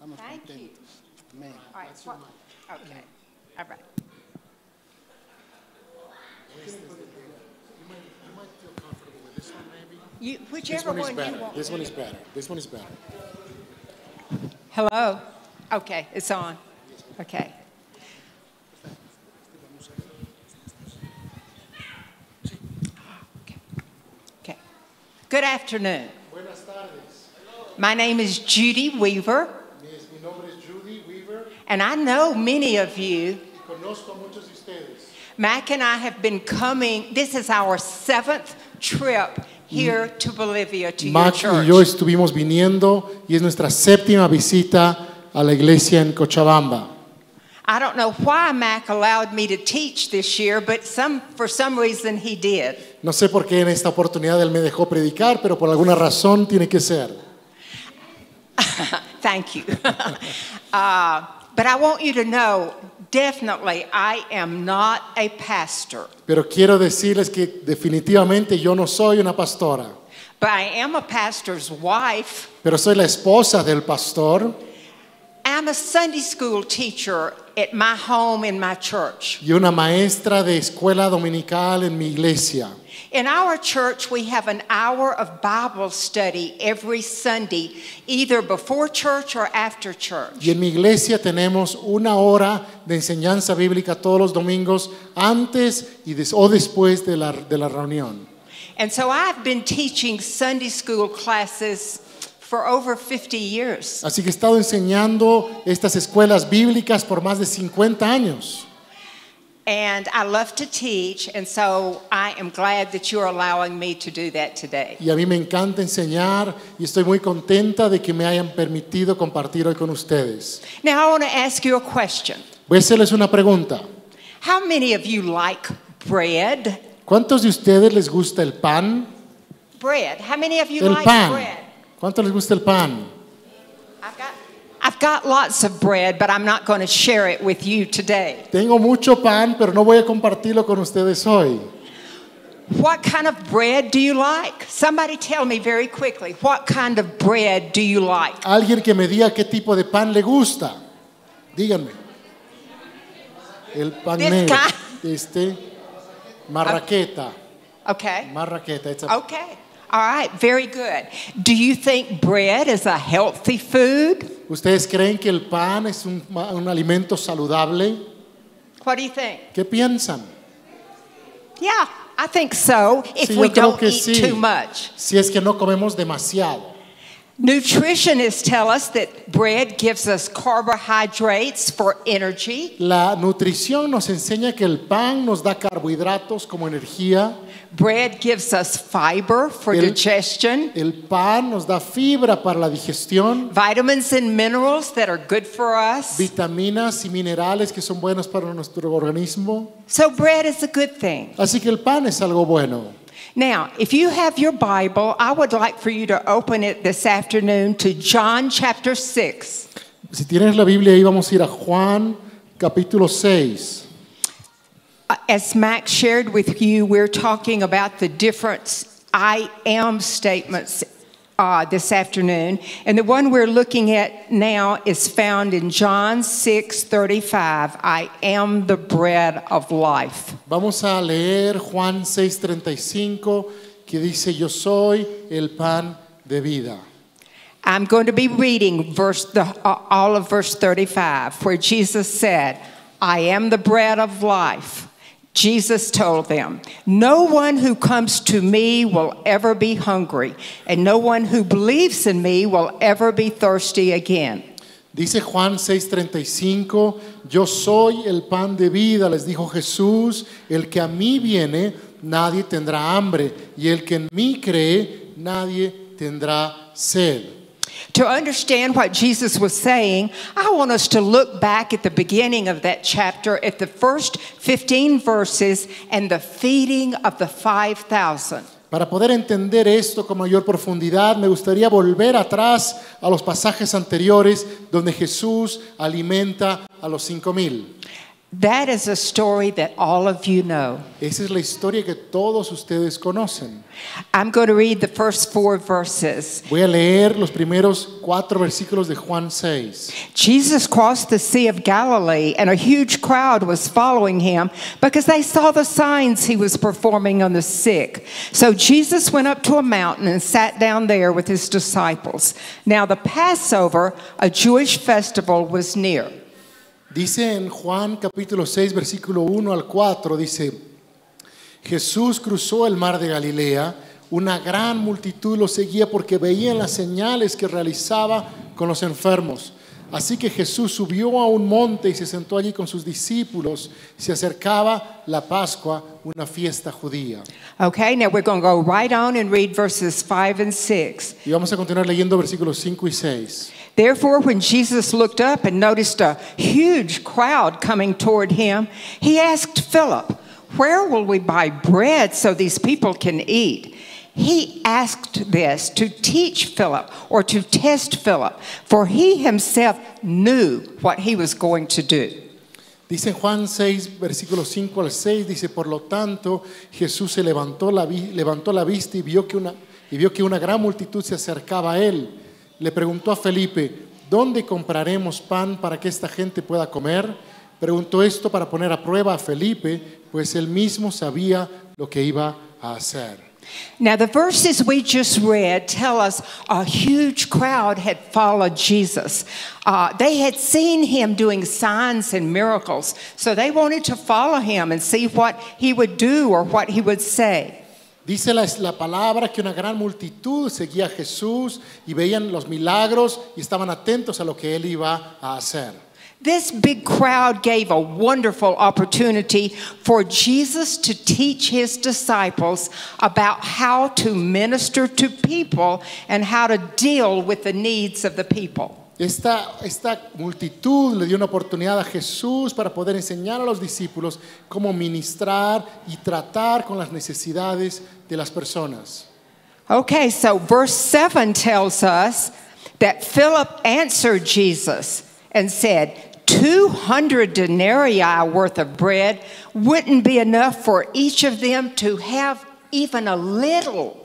Estamos Thank you. contentos. Amén. All right. Okay. All right. You, This whichever one is one you better. want. This one is better. This one is better. Hello? Okay, it's on. Okay. Okay. Good afternoon. Buenas tardes. My name is Judy Weaver, Mi nombre es Judy Weaver. and I know many of you. Conozco a muchos de ustedes. Mac and I have been coming, this is our 7th trip here to Bolivia, to your Mac church. y yo estuvimos viniendo y es nuestra 7ª visita a la iglesia en Cochabamba. I don't know why Mac allowed me to teach this year, but for some reason he did. No sé por qué en esta oportunidad él me dejó predicar, pero por alguna razón tiene que ser. Thank you. But I want you to know, definitely, I am not a pastor. Pero quiero decirles que definitivamente yo no soy una pastora, But I am a pastor's wife. pero soy la esposa del pastor I'm a Sunday school teacher at my home in my church. y una maestra de escuela dominical en mi iglesia. In our church, we have an hour of Bible study every Sunday, either before church or after church. Y en mi iglesia tenemos una hora de enseñanza bíblica todos los domingos antes o después de la reunión. And so I've been teaching Sunday school classes for over 50 years. Así que he estado enseñando estas escuelas bíblicas por más de 50 años. And I love to teach, and so I am glad that you're allowing me to do that today. Y a mí me encanta enseñar y estoy muy contenta de que me hayan permitido compartir hoy con ustedes. Now I want to ask you a question. Voy a hacerles una pregunta. How many of you like bread? ¿Cuántos de ustedes les gusta el pan? Bread. How many of you El like pan. bread? ¿Cuántos les gusta el pan? I've got lots of bread, but I'm not going to share it with you today. Tengo mucho pan, pero no voy a compartirlo con ustedes hoy. What kind of bread do you like? Somebody tell me very quickly, what kind of bread do you like? Alguien que me diga qué tipo de pan le gusta. Díganme. El pan This negro. kind. Marraqueta. Okay. Marraqueta. It's a- Okay. All right, very good. Do you think bread is a healthy food? ¿Ustedes creen que el pan es un alimento saludable? What do you think? ¿Qué piensan? Yeah, I think so, if Sí, we yo creo don't que eat sí. too much. Si es que no comemos demasiado. Nutritionists tell us that bread gives us carbohydrates for energy. La nutrición nos enseña que el pan nos da carbohidratos como energía. Bread gives us fiber for digestion. El pan nos da fibra para la digestión. Vitamins and minerals that are good for us. Vitaminas y minerales que son buenos para nuestro organismo. So bread is a good thing. Así que el pan es algo bueno. Now, if you have your Bible, I would like for you to open it this afternoon to John chapter 6. Si tienes la Biblia ahí vamos a ir a Juan capítulo 6. As Max shared with you, we're talking about the different I am statements this afternoon. And the one we're looking at now is found in John 6:35. I am the bread of life. Vamos a leer Juan 6:35 que dice yo soy el pan de vida. I'm going to be reading all of verse 35, where Jesus said, I am the bread of life. Jesus told them, no one who comes to me will ever be hungry, and no one who believes in me will ever be thirsty again. Dice Juan 6:35, yo soy el pan de vida, les dijo Jesús, el que a mí viene, nadie tendrá hambre, y el que en mí cree, nadie tendrá sed. To understand what Jesus was saying, I want us to look back at the beginning of that chapter at the first 15 verses and the feeding of the 5,000. Para poder entender esto con mayor profundidad, me gustaría volver atrás a los pasajes anteriores donde Jesús alimenta a los 5,000. That is a story that all of you know. Esa es la historia que todos ustedes conocen. I'm going to read the first 4 verses. Voy a leer los primeros 4 versículos de Juan 6. Jesus crossed the Sea of Galilee, and a huge crowd was following him because they saw the signs he was performing on the sick. So Jesus went up to a mountain and sat down there with his disciples. Now the Passover, a Jewish festival, was near. Dice en Juan capítulo 6, versículo 1 al 4, dice, Jesús cruzó el mar de Galilea, una gran multitud lo seguía porque veían las señales que realizaba con los enfermos. Así que Jesús subió a un monte y se sentó allí con sus discípulos. Se acercaba la Pascua, una fiesta judía. Okay, now we're going to go right on and read verses 5 and 6. Y vamos a continuar leyendo versículos 5 y 6. Therefore, when Jesus looked up and noticed a huge crowd coming toward him, he asked Philip, "Where will we buy bread so these people can eat?" He asked this to teach Philip or to test Philip, for he himself knew what he was going to do. Dice en Juan 6, versículos 5 al 6, dice, por lo tanto, Jesús se levantó la vista y vio que una gran multitud se acercaba a él. Le preguntó a Felipe, ¿dónde compraremos pan para que esta gente pueda comer? Preguntó esto para poner a prueba a Felipe, pues él mismo sabía lo que iba a hacer. Now, the verses we just read tell us a huge crowd had followed Jesus. They had seen him doing signs and miracles, so they wanted to follow him and see what he would do or what he would say. Dice la palabra que una gran multitud seguía a Jesús y veían los milagros y estaban atentos a lo que él iba a hacer. This big crowd gave a wonderful opportunity for Jesus to teach his disciples about how to minister to people and how to deal with the needs of the people. Esta multitud le dio una oportunidad a Jesús para poder enseñar a los discípulos cómo ministrar y tratar con las necesidades de las personas. Okay, so verse 7 tells us that Philip answered Jesus and said, 200 denarii worth of bread wouldn't be enough for each of them to have even a little.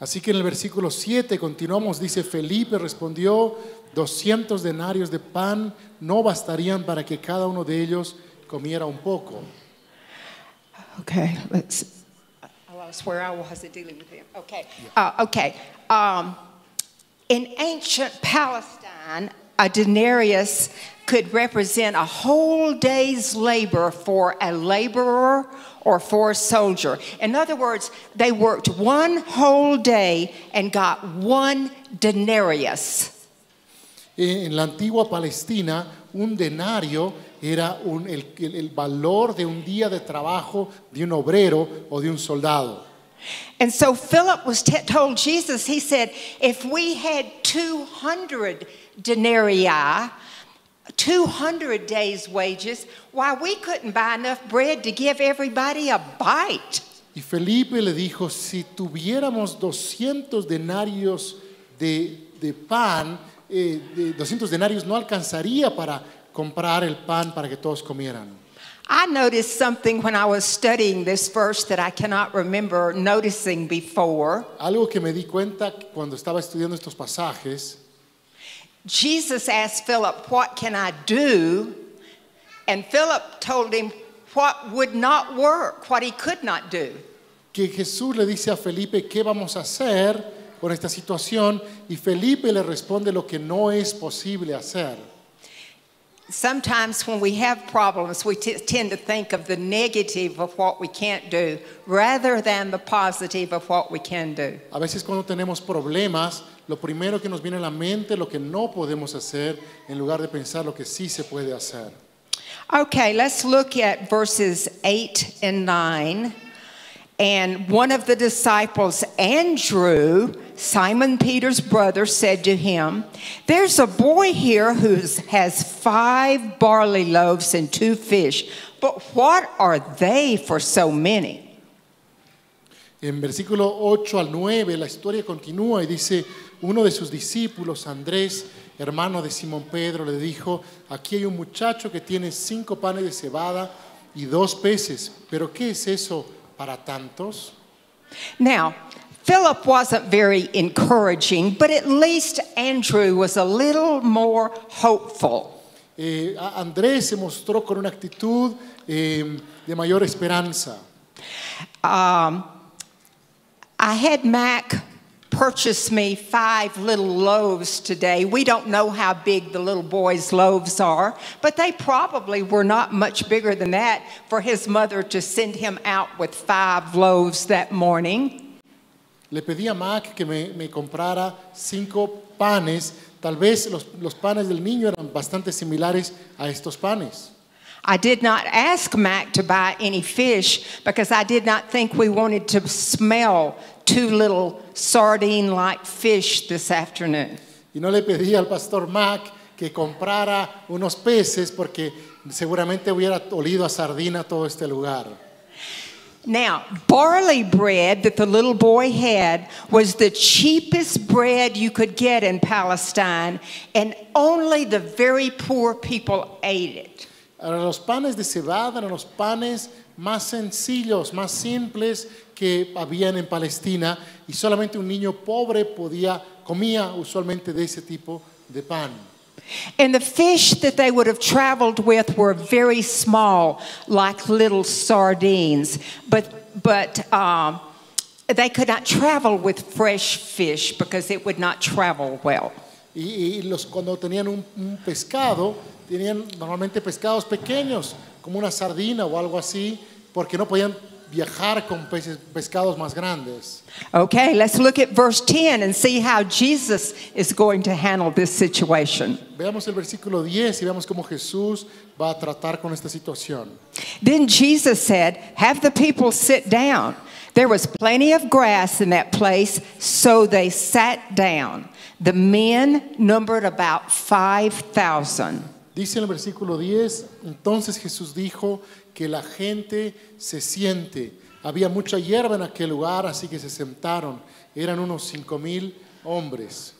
Así que en el versículo 7 continuamos, dice Felipe respondió, 200 denarios de pan no bastarían para que cada uno de ellos comiera un poco. Okay, I lost where I was dealing with him. Okay, in ancient Palestine, a denarius could represent a whole day's labor for a laborer or for a soldier. In other words, they worked one whole day and got one denarius. En la antigua Palestina, un denario era el valor de un día de trabajo de un obrero o de un soldado. And so Philip was told Jesus, he said, if we had 200 denarii, 200 days' wages, why, we couldn't buy enough bread to give everybody a bite. Y Felipe le dijo, si tuviéramos 200 denarios de pan, 200 denarios no alcanzaría para comprar el pan para que todos comieran. I noticed something when I was studying this verse that I cannot remember noticing before. Algo que me di cuenta cuando estaba estudiando estos pasajes. Jesus asked Philip, what can I do? And Philip told him what would not work, what he could not do. Que Jesús le dice a Felipe, ¿qué vamos a hacer con esta situación? Y Felipe le responde lo que no es posible hacer. Sometimes when we have problems, we tend to think of the negative of what we can't do rather than the positive of what we can do. A veces cuando tenemos problemas, lo primero que nos viene a la mente es lo que no podemos hacer en lugar de pensar lo que sí se puede hacer. Okay, let's look at verses 8 and 9. And one of the disciples, Andrew, Simon Peter's brother, said to him, there's a boy here who has 5 barley loaves and 2 fish, but what are they for so many? En versículo 8 al 9 la historia continúa y dice, uno de sus discípulos, Andrés, hermano de Simón Pedro, le dijo, aquí hay un muchacho que tiene 5 panes de cebada y 2 peces, pero ¿qué es eso para tantos? Now, Philip wasn't very encouraging, but at least Andrew was a little more hopeful. Andrés se mostró con una actitud de mayor esperanza. I had Mac purchase me 5 little loaves today. We don't know how big the little boy's loaves are, but they probably were not much bigger than that for his mother to send him out with 5 loaves that morning. Le pedí a Mac que me comprara 5 panes. Tal vez los panes del niño eran bastante similares a estos panes. I did not ask Mac to buy any fish because I did not think we wanted to smell 2 little sardine-like fish this afternoon. Y no le pedí al pastor Mac que comprara unos peces porque seguramente hubiera olido a sardina todo este lugar. Now, barley bread that the little boy had was the cheapest bread you could get in Palestine, and only the very poor people ate it. Ahora, los panes de cebada eran los panes más sencillos, más simples que habían en Palestina, y solamente un niño pobre comía usualmente de ese tipo de pan. And the fish that they would have traveled with were very small, like little sardines. But they could not travel with fresh fish because it would not travel well. Y cuando tenían un pescado, tenían normalmente pescados pequeños, como una sardina o algo así, porque no podían viajar con pescados más grandes. Okay, let's look at verse 10 and see how Jesus is going to handle this situation. Veamos el versículo 10 y veamos cómo Jesús va a tratar con esta situación. Then Jesus said, "Have the people sit down." There was plenty of grass in that place, so they sat down. The men numbered about 5,000. Dice en el versículo 10, entonces Jesús dijo que la gente se siente. Había mucha hierba en aquel lugar, así que se sentaron. Eran unos 5,000 hombres.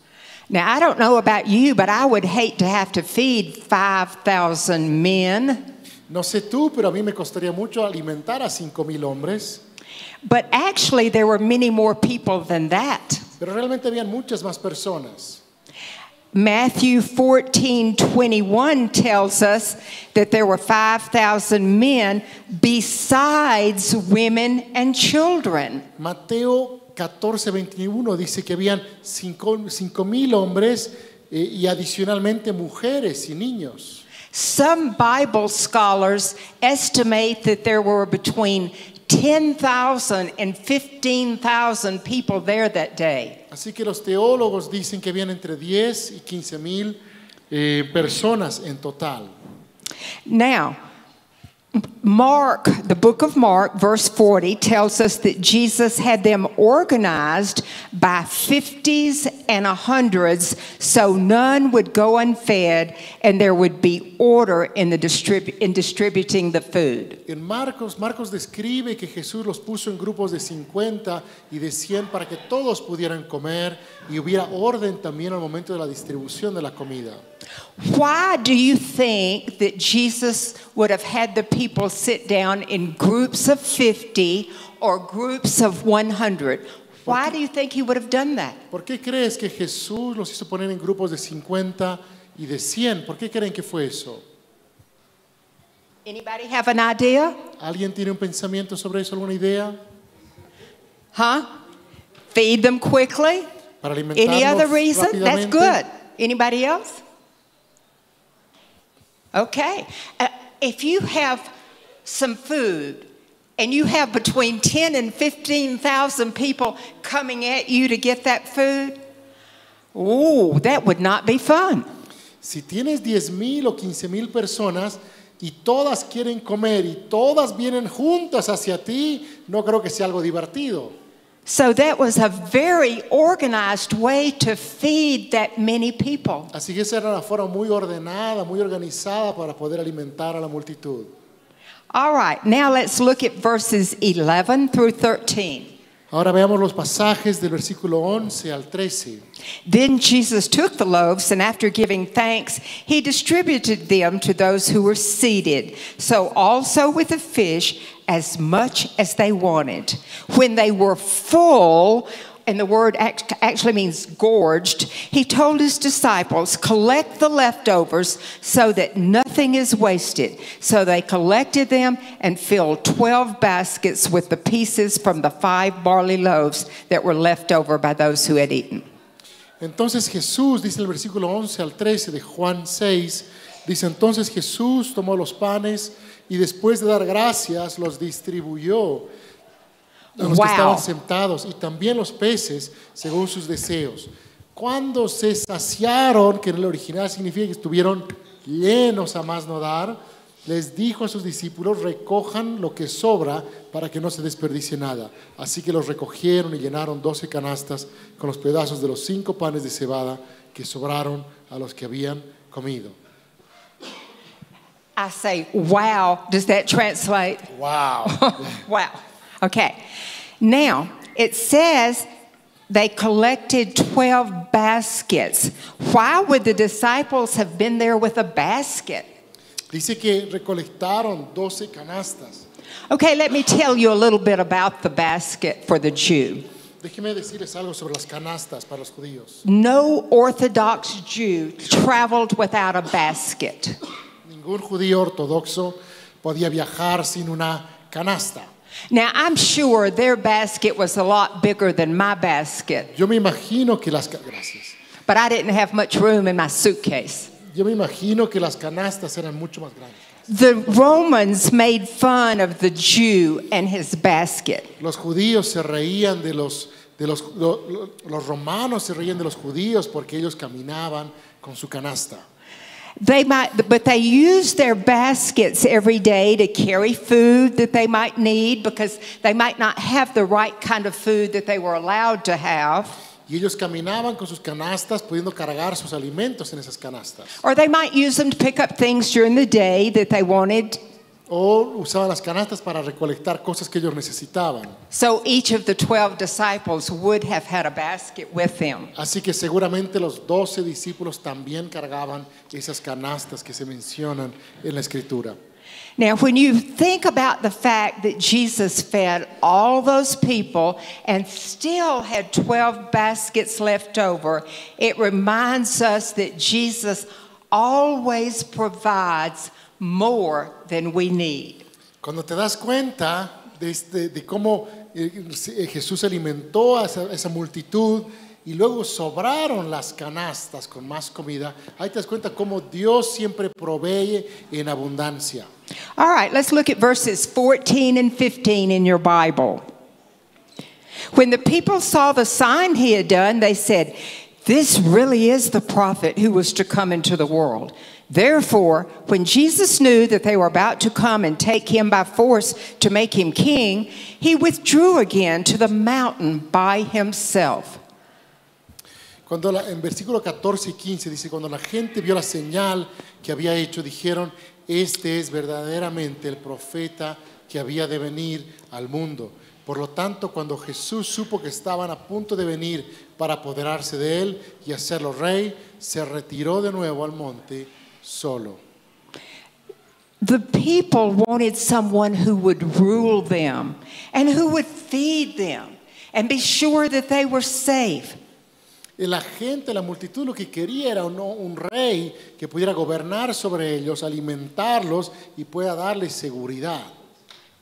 Now, I don't know about you, but I would hate to have to feed 5,000 men. No sé tú, pero a mí me costaría mucho alimentar a 5,000 hombres. But actually, there were many more people than that. Pero realmente habían muchas más personas. Matthew 14:21 tells us that there were 5,000 men besides women and children. Mateo 14:21 dice que habían 5,000 hombres y adicionalmente mujeres y niños. Some Bible scholars estimate that there were between 10,000 and 15,000 people there that day. Así que los teólogos dicen que habían entre 10 y 15,000 personas en total. Now, Mark, the book of Mark, verse 40, tells us that Jesus had them organized by 50s and 100s so none would go unfed and there would be order in distributing the food. En Marcos describe que Jesús los puso en grupos de 50 y de 100 para que todos pudieran comer y hubiera orden también al momento de la distribución de la comida. Why do you think that Jesus would have had the people sit down in groups of 50 or groups of 100? Why do you think he would have done that? ¿Por qué crees que Jesús los hizo poner en grupos de 50 y de 100? ¿Por qué creen que fue eso? Anybody have an idea? ¿Alguien tiene un pensamiento sobre eso, alguna idea? Huh? Feed them quickly? Para alimentarlos Any other reason? That's rápidamente. good. Anybody else? Okay. If you have some food and you have between 10 and 15,000 people coming at you to get that food, ooh, that would not be fun. Si tienes 10,000 o 15,000 personas y todas quieren comer y todas vienen juntas hacia ti, no creo que sea algo divertido. So that was a very organized way to feed that many people. Así que esa era una forma muy ordenada, muy organizada para poder alimentar a la multitud. All right, now let's look at verses 11 through 13. Ahora veamos los pasajes del versículo 11 al 13. Then Jesus took the loaves, and after giving thanks, he distributed them to those who were seated. So also with the fish, as much as they wanted. When they were full, and the word actually means gorged, he told his disciples, collect the leftovers so that nothing is wasted. So they collected them and filled 12 baskets with the pieces from the 5 barley loaves that were left over by those who had eaten. Entonces Jesús, dice el versículo 11 al 13 de Juan 6, dice, entonces Jesús tomó los panes y después de dar gracias los distribuyó a los que estaban sentados y también los peces según sus deseos. Cuando se saciaron, que en el original significa que estuvieron llenos a más no dar, les dijo a sus discípulos, recojan lo que sobra para que no se desperdicie nada. Así que los recogieron y llenaron 12 canastas con los pedazos de los 5 panes de cebada que sobraron a los que habían comido. I say, wow. Does that translate? Wow. Wow. Okay. Now, it says they collected 12 baskets. Why would the disciples have been there with a basket? Dice que recolectaron 12 canastas. Okay, let me tell you a little bit about the basket for the Jew. Déjeme decirles algo sobre las canastas para los judíos. No Orthodox Jew traveled without a basket. Ningún judío ortodoxo podía viajar sin una canasta. Now, I'm sure their basket was a lot bigger than my basket, Yo me imagino que gracias. but I didn't have much room in my suitcase. Yo me imagino que las canastas eran mucho más grandes. The Romans made fun of the Jew and his basket. Los judíos se reían los romanos se reían de los judíos porque ellos caminaban con su canasta. But they used their baskets every day to carry food that they might need because they might not have the right kind of food that they were allowed to have. Y ellos caminaban con sus canastas pudiendo cargar sus alimentos en esas canastas. Or they might use them to pick up things during the day that they wanted. O usaban las canastas para recolectar cosas que ellos necesitaban. So each of the 12 disciples would have had a basket with them. Así que seguramente los 12 discípulos también cargaban esas canastas que se mencionan en la Escritura. Now, when you think about the fact that Jesus fed all those people and still had 12 baskets left over, it reminds us that Jesus always provides more than we need. Cuando te das cuenta de cómo Jesús alimentó a esa multitud y luego sobraron las canastas con más comida, ahí te das cuenta cómo Dios siempre provee en abundancia. All right, let's look at verses 14 and 15 in your Bible. When the people saw the sign he had done, they said, "This really is the prophet who was to come into the world." Therefore, when Jesus knew that they were about to come and take him by force to make him king, he withdrew again to the mountain by himself. En versículo 14 y 15 dice, cuando la gente vio la señal que había hecho, dijeron, este es verdaderamente el profeta que había de venir al mundo. Por lo tanto, cuando Jesús supo que estaban a punto de venir para apoderarse de él y hacerlo rey, se retiró de nuevo al monte solo. The people wanted someone who would rule them and who would feed them and be sure that they were safe. La gente, la multitud, lo que quería era un rey que pudiera gobernar sobre ellos, alimentarlos y pueda darles seguridad.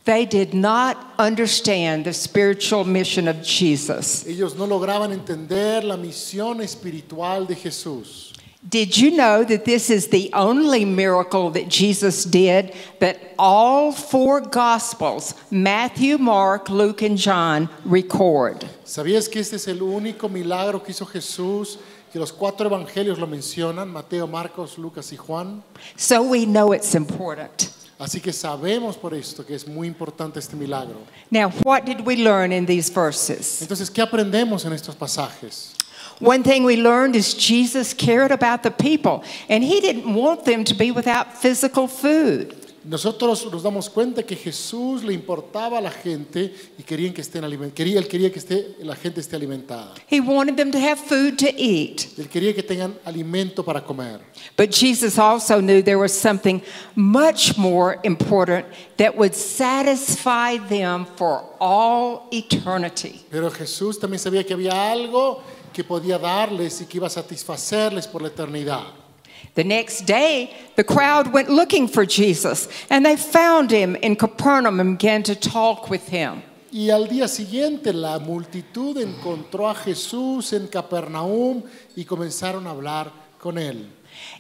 They did not understand the spiritual mission of Jesus. Ellos no lograban entender la misión espiritual de Jesús. Did you know that this is the only miracle that Jesus did that all 4 Gospels, Matthew, Mark, Luke, and John, record? ¿Sabías que este es el único milagro que hizo Jesús? Que los 4 evangelios lo mencionan, Mateo, Marcos, Lucas y Juan. So we know it's important. Así que sabemos por esto que es muy importante este milagro. Now, what did we learn in these verses? Entonces, ¿qué aprendemos en estos pasajes? One thing we learned is Jesus cared about the people, and he didn't want them to be without physical food. Nosotros nos damos cuenta que Jesús le importaba a la gente y querían que él quería que la gente esté alimentada. He wanted them to have food to eat. Él quería que tengan alimento para comer. But Jesus also knew there was something much more important that would satisfy them for all eternity. Pero Jesús también sabía que había algo que podía darles y que iba a satisfacerles por la eternidad. The next day, the crowd went looking for Jesus, and they found him in Capernaum and began to talk with him. Y al día siguiente la multitud encontró a Jesús en Capernaum y comenzaron a hablar con él.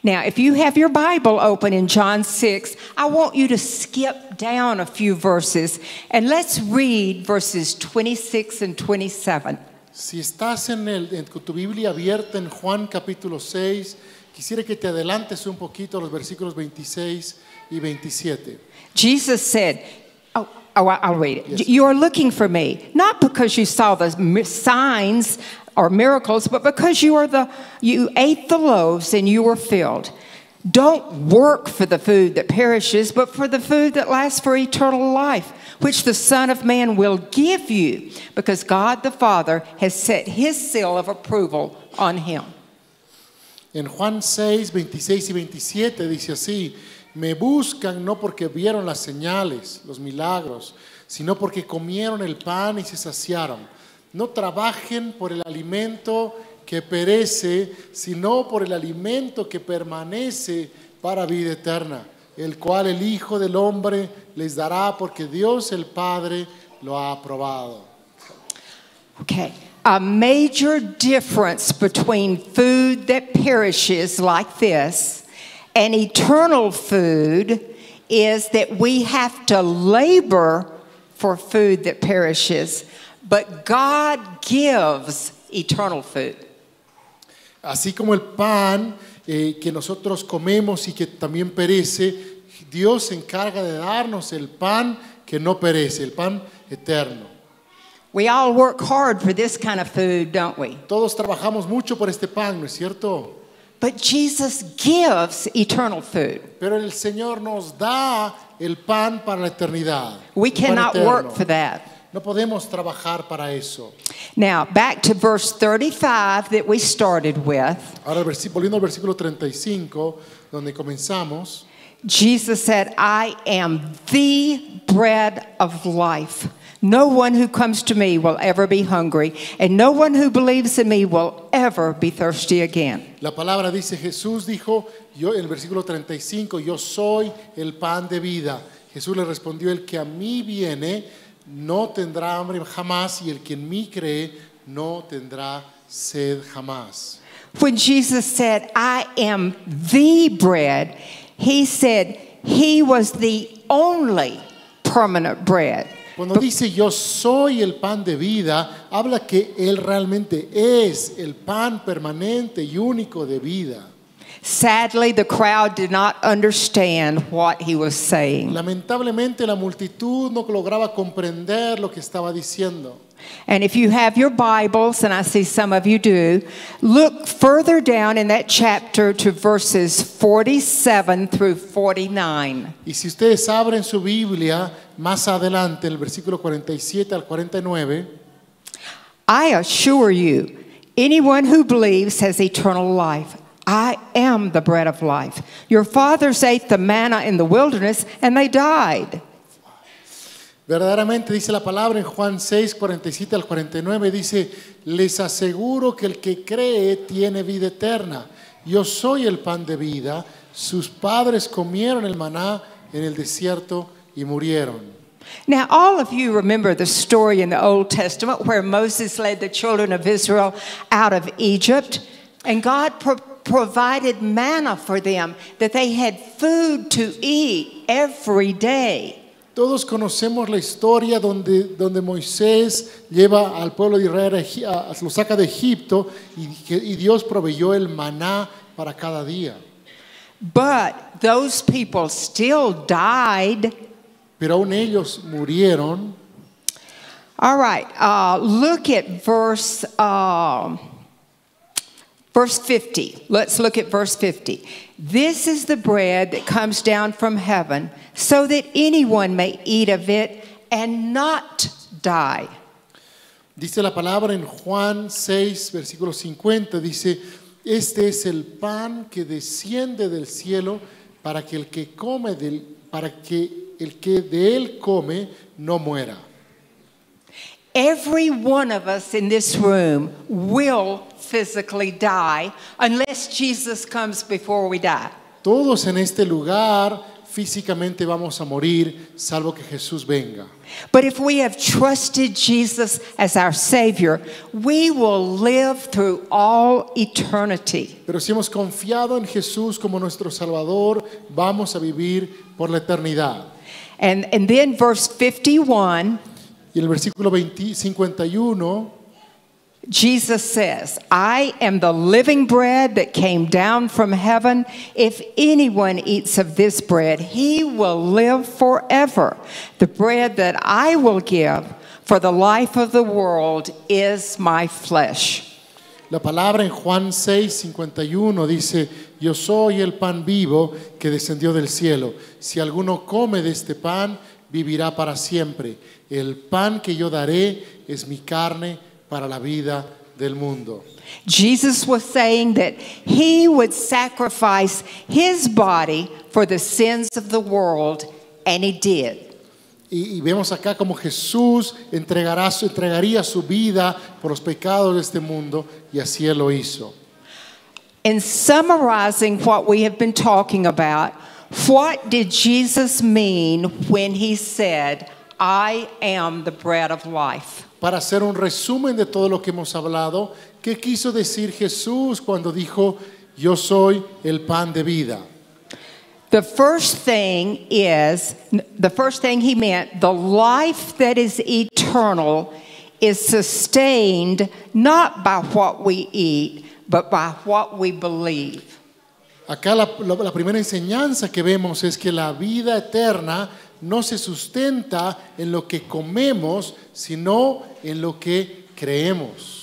Now, if you have your Bible open in John 6, I want you to skip down a few verses, and let's read verses 26 and 27. Si estás con tu Biblia abierta en Juan capítulo 6, quisiera que te adelantes un poquito a los versículos 26 y 27. Jesus said, I'll read it. Yes. You are looking for me, not because you saw the signs or miracles, but because you ate the loaves and you were filled. Don't work for the food that perishes, but for the food that lasts for eternal life, which the Son of Man will give you, because God the Father has set his seal of approval on him. En Juan 6, 26 y 27 dice así: me buscan no porque vieron las señales, los milagros, sino porque comieron el pan y se saciaron. No trabajen por el alimento que perece, sino por el alimento que permanece para vida eterna, el cual el Hijo del Hombre les dará, porque Dios el Padre lo ha aprobado. Okay. A major difference between food that perishes like this and eternal food is that we have to labor for food that perishes, but God gives eternal food. Así como el pan que nosotros comemos y que también perece, Dios se encarga de darnos el pan que no perece, el pan eterno. We all work hard for this kind of food, don't we? Todos trabajamos mucho por este pan, ¿no es cierto? But Jesus gives eternal food. Pero el Señor nos da el pan para la eternidad. We el pan cannot eterno. work for that. No podemos trabajar para eso. Now, back to verse 35 that we started with. Ahora, volviendo al versículo 35, donde comenzamos, Jesus said, I am the bread of life. No one who comes to me will ever be hungry, and no one who believes in me will ever be thirsty again. la palabra dice, Jesús dijo, en el versículo 35, yo soy el pan de vida. Jesús le respondió, el que a mí viene no tendrá hambre jamás, y el que en mí cree no tendrá sed jamás. When Jesus said, I am the bread, he said he was the only permanent bread. Cuando dice yo soy el pan de vida, habla que Él realmente es el pan permanente y único de vida. Sadly, the crowd did not understand what he was saying. Lamentablemente la multitud no lograba comprender lo que estaba diciendo. And if you have your Bibles, and I see some of you do, look further down in that chapter to verses 47 through 49. Y si ustedes abren su Biblia, más adelante, el versículo 47 al 49, I assure you, anyone who believes has eternal life. I am the bread of life. Your fathers ate the manna in the wilderness, and they died. verdaderamente dice la palabra en Juan 6, 47 al 49, dice, les aseguro que el que cree tiene vida eterna. Yo soy el pan de vida. Sus padres comieron el maná en el desierto y murieron. Now, all of you remember the story in the Old Testament where Moses led the children of Israel out of Egypt, and God provided manna for them, that they had food to eat every day. Todos conocemos la historia donde Moisés lleva al pueblo de Israel, lo saca de Egipto y Dios proveyó el maná para cada día. But those people still died. Pero aún ellos murieron. All right, look at verse Verse 50. Let's look at verse 50. This is the bread that comes down from heaven, so that anyone may eat of it and not die. Dice la palabra en Juan 6, versículo 50, dice, este es el pan que desciende del cielo para que el que de él come no muera. Every one of us in this room will physically die unless Jesus comes before we die. Todos en este lugar físicamente vamos a morir, salvo que Jesús venga. But if we have trusted Jesus as our Savior, we will live through all eternity. Pero si hemos confiado en Jesús como nuestro Salvador, vamos a vivir por la eternidad. And then verse 51, Y en el versículo 51, Jesus says, I am the living bread that came down from heaven. If anyone eats of this bread, he will live forever. The bread that I will give for the life of the world is my flesh. la palabra en Juan 6, 51 dice, yo soy el pan vivo que descendió del cielo. Si alguno come de este pan, vivirá para siempre. El pan que yo daré es mi carne para la vida del mundo. Jesus was saying that he would sacrifice his body for the sins of the world, and he did. Y vemos acá como Jesús entregaría su vida por los pecados de este mundo, y así Él lo hizo. In summarizing what we have been talking about, what did Jesus mean when he said, I am the bread of life? Para hacer un resumen de todo lo que hemos hablado, ¿qué quiso decir Jesús cuando dijo, yo soy el pan de vida? The first thing he meant, the life that is eternal is sustained not by what we eat, but by what we believe. Acá la primera enseñanza que vemos es que la vida eterna no se sustenta en lo que comemos, sino en lo que creemos.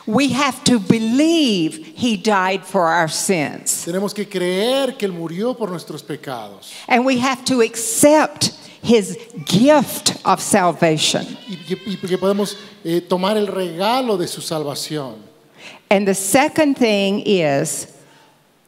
We have to believe he died for our sins. Tenemos que creer que Él murió por nuestros pecados. And we have to accept his gift of salvation. Y que podemos tomar el regalo de su salvación. And the second thing is,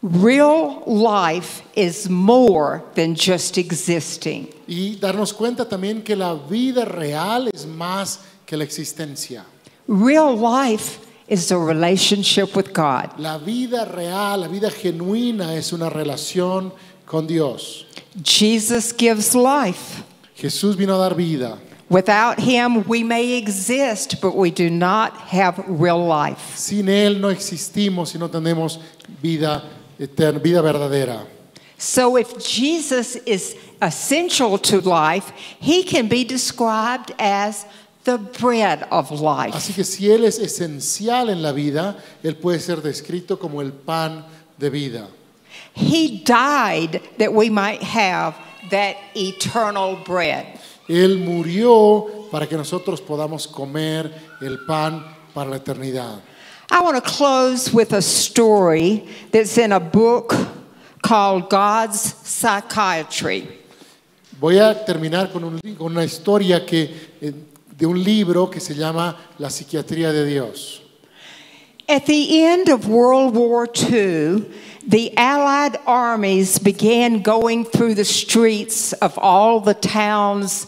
real life is more than just existing. Y darnos cuenta también que la vida real es más que la existencia. Real life is a relationship with God. La vida real, la vida genuina es una relación con Dios. Jesus gives life. Jesús vino a dar vida. Without him, we may exist, but we do not have real life. Sin Él no existimos y no tenemos vida eterna, vida verdadera. So if Jesus is essential to life, he can be described as the bread of life. Así que si Él es esencial en la vida, Él puede ser descrito como el pan de vida. He died that we might have that eternal bread. Él murió para que nosotros podamos comer el pan para la eternidad. I want to close with a story that's in a book called God's Psychiatry. Voy a terminar con una historia de un libro que se llama La Psiquiatría de Dios. At the end of World War II, the Allied armies began going through the streets of all the towns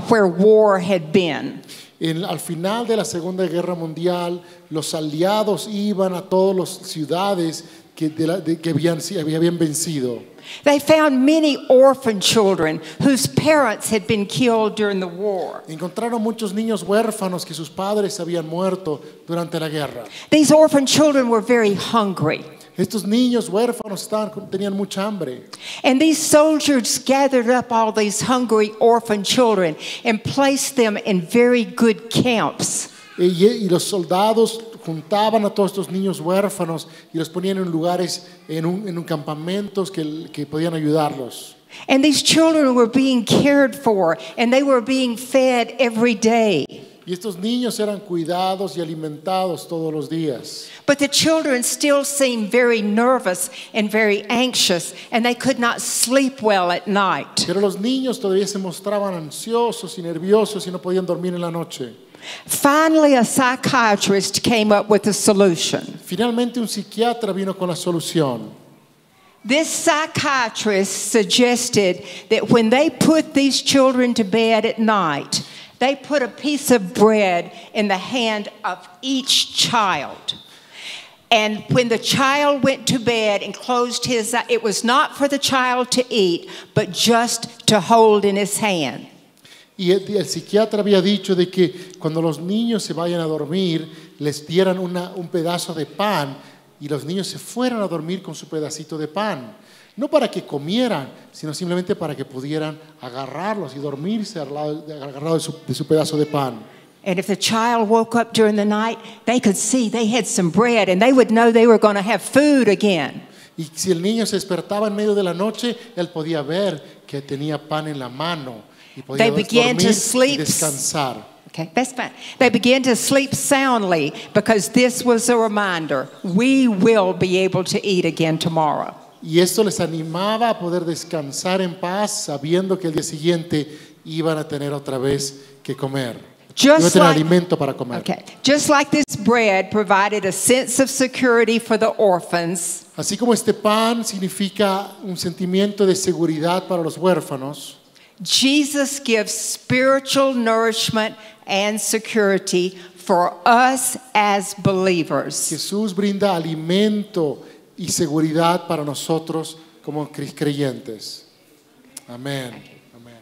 where war had been. Al final de la Segunda Guerra Mundial, los aliados iban a todas las ciudades que habían vencido. They found many orphan children whose parents had been killed during the war. Encontraron muchos niños huérfanos que sus padres habían muerto durante la guerra. These orphan children were very hungry. Estos niños huérfanos tenían mucha hambre. And these soldiers gathered up all these hungry orphan children and placed them in very good camps. Y los soldados juntaban a todos estos niños huérfanos y los ponían en lugares, en un campamentos que podían ayudarlos. And these children were being cared for, and they were being fed every day. Y estos niños eran cuidados y alimentados todos los días. But the children still seemed very nervous and very anxious, and they could not sleep well at night. Pero los niños todavía se mostraban ansiosos y nerviosos y no podían dormir en la noche. Finally, a psychiatrist came up with a solution. Finalmente un psiquiatra vino con la solución. This psychiatrist suggested that when they put these children to bed at night, they put a piece of bread in the hand of each child. And when the child went to bed and closed his eyes, it was not for the child to eat, but just to hold in his hand. Y el psiquiatra había dicho de que cuando los niños se vayan a dormir, les dieran un pedazo de pan y los niños se fueran a dormir con su pedacito de pan. No para que comieran, sino simplemente para que pudieran agarrarlos y dormirse agarrados de su pedazo de pan. And if the child woke up during the night, they could see they had some bread and they would know they were going to have food again. Y si el niño se despertaba en medio de la noche, él podía ver que tenía pan en la mano y podía They began dormir to sleep. y descansar. Okay, that's fine. They began to sleep soundly because this was a reminder. We will be able to eat again tomorrow. Y esto les animaba a poder descansar en paz, sabiendo que el día siguiente iban a tener otra vez que comer. Iban a tener alimento para comer. Okay, just like this bread provided a sense of security for the orphans, Así como este pan significa un sentimiento de seguridad para los huérfanos, Jesus gives spiritual nourishment and security for us as believers. Jesús brinda alimento y seguridad para nosotros como creyentes. Amén. Amén.